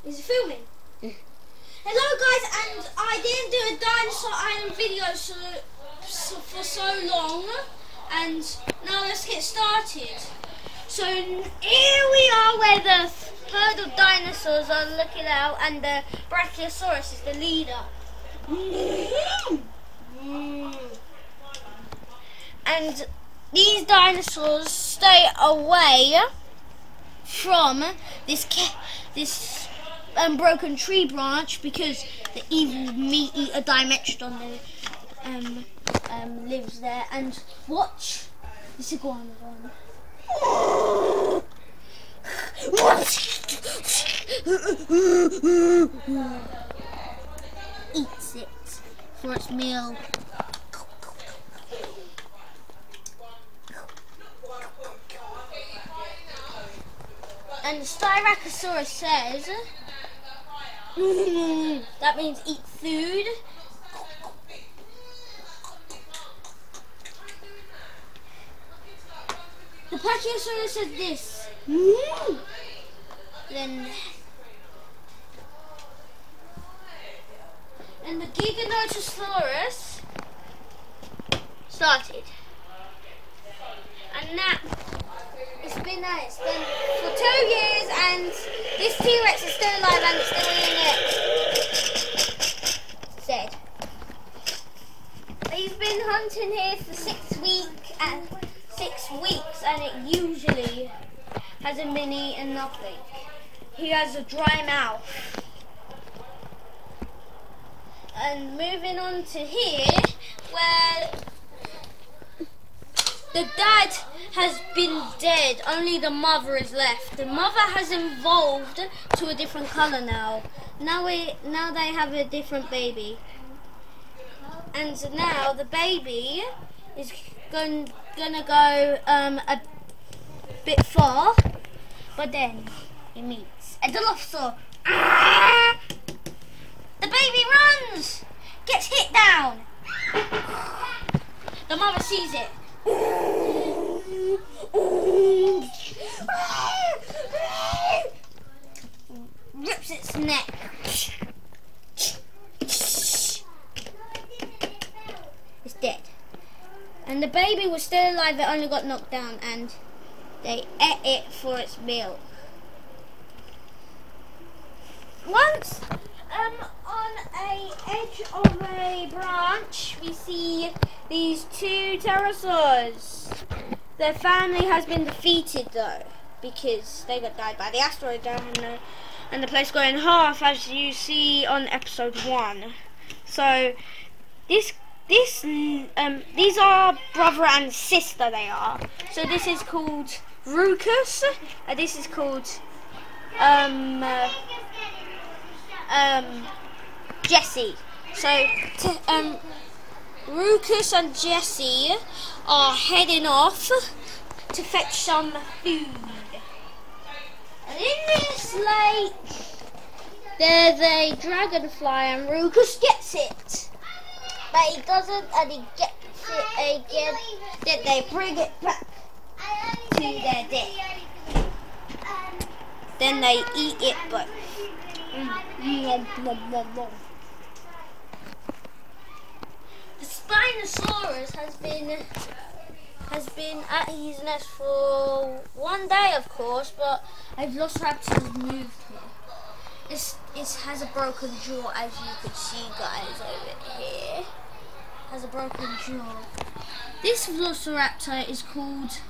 Is it filming? Hello guys, and I didn't do a Dinosaur Island video for so long, and now let's get started. So here we are where the herd of dinosaurs are looking out, and the Brachiosaurus is the leader. And these dinosaurs stay away from this broken tree branch because the evil meat eater Dimetrodon lives there. And watch this iguanodon. Eats it for its meal. And the Styracosaurus says that means eat food. The Brachiosaurus says this. Then and the Giganotosaurus started. And that it's been for 2 years, and this T-Rex is still alive and it's still eating it. Dead. He's been hunting here for 6 weeks, and it usually hasn't been eaten nothing. He has a dry mouth. And moving on to here, where the dad has been dead, only the mother is left. The mother has evolved to a different colour now. Now they have a different baby. And now the baby is gonna go a bit far, but then he meets a Dinosaur. The baby runs, gets hit down. The mother sees it. Rips its neck. It's dead. And the baby was still alive, it only got knocked down, and they ate it for its meal. Once on a edge of a branch, we see these 2 pterosaurs. Their family has been defeated though, because they got died by the asteroid and the place got in half, as you see on episode 1. So these are brother and sister, they are. So this is called Rufus, and this is called Jesse. So Rufus and Jesse are heading off to fetch some food. And in this lake there's a dragonfly, and Rufus gets it. But he doesn't, and he gets it again. Then they bring it back to their death. Then they eat it, but the Spinosaurus has been at his nest for 1 day, of course, but a Velociraptor moved here. It has a broken jaw, as you could see, guys, over here. Has a broken jaw. This Velociraptor is called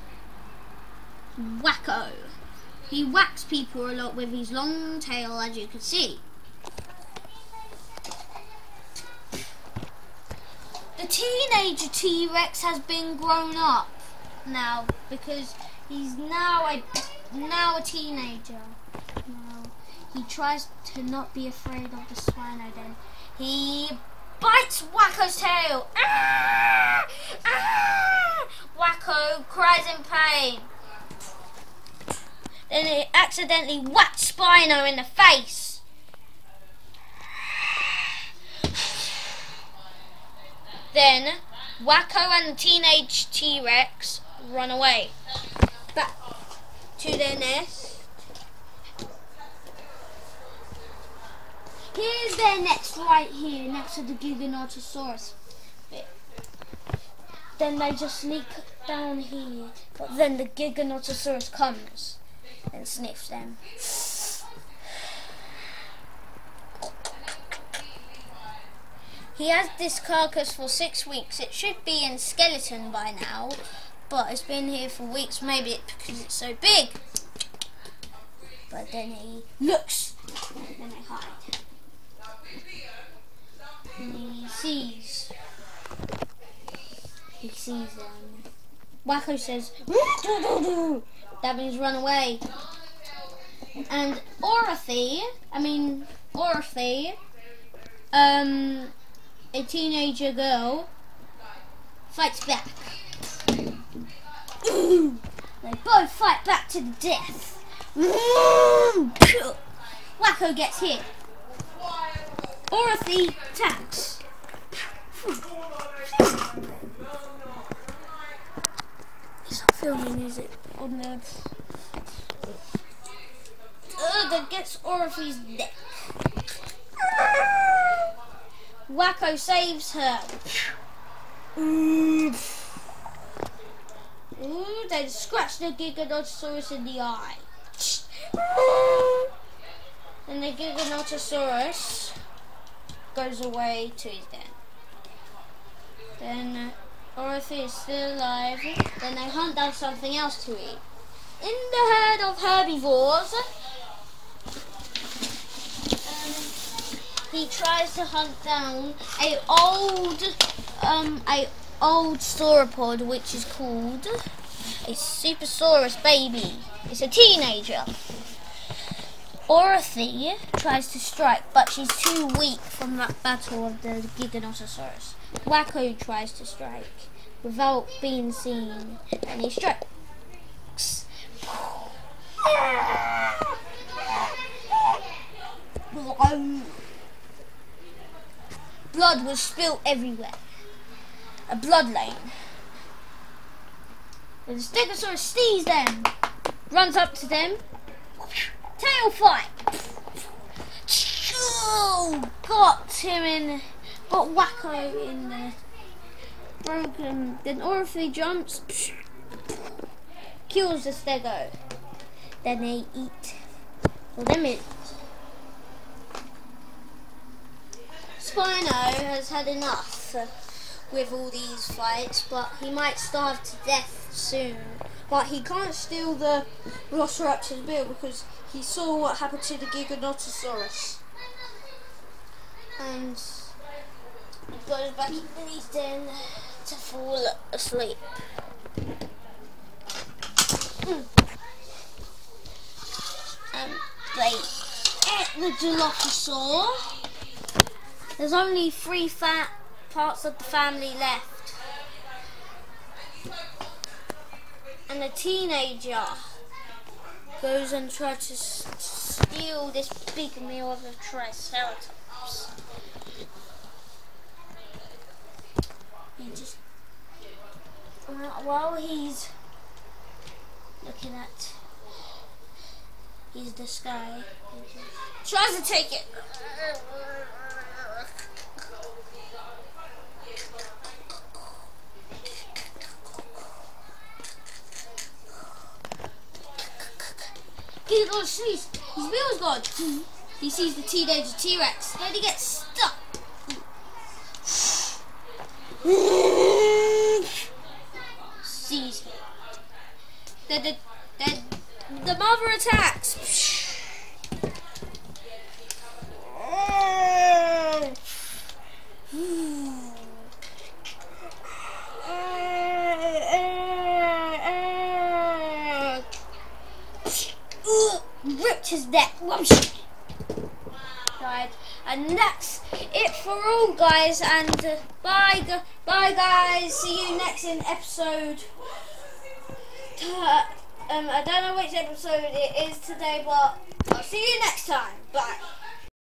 Wacko. He whacks people a lot with his long tail, as you can see. The teenager T-Rex has been grown up now, because he's now a teenager. Now he tries to not be afraid of the Spinodon. He bites Wacko's tail. Ah! Ah! Wacko cries in pain. Then it accidentally whacks Spino in the face. Then Wacko and the teenage T-Rex run away back to their nest. their next right here, next to the Giganotosaurus bit. Then they just sneak down here, but then the Giganotosaurus comes and sniffs them. He has this carcass for 6 weeks. It should be in skeleton by now, but it's been here for weeks, maybe because it's so big. But then he looks, and then they hide. And he sees them. Wacko says, that means run away. And Orothy, a teenager girl, fights back. They both fight back to the death. Wacko gets hit. Orothy attacks. It's not filming, is it? On the that gets Orothy's neck. Wacko saves her. Ooh, they scratch the Giganotosaurus in the eye. And the Giganotosaurus goes away to his den. Then Orothy is still alive. Then they hunt down something else to eat. In the herd of herbivores, he tries to hunt down a old sauropod, which is called a Supersaurus baby. It's a teenager. Orothy tries to strike, but she's too weak from that battle of the Giganotosaurus. Wacko tries to strike without being seen, and he strikes. Blood was spilt everywhere. A blood lane. The Stegosaurus sees them, runs up to them, tail fight. Got Wacko in the broken. Then Orothy jumps, kills the Stego. Then they eat. Well, them it. Spino has had enough with all these fights, but he might starve to death soon. But he can't steal the Velociraptor's bill because he saw what happened to the Giganotosaurus. And he goes back in his den to fall asleep. And they ate the Dilophosaur. There's only 3 fat parts of the family left. And the teenager goes and tries to steal this big meal of the Triceratops. He just, while he's looking at the sky, he tries to take it. He goes, his wheel's gone. He sees the teenager T-Rex. Then he gets stuck. Sees him. Then the mother attacks. Ripped his neck. Died. And that's it for all, guys. And bye guys. See you next in episode. I don't know which episode it is today, but I'll see you next time. Bye.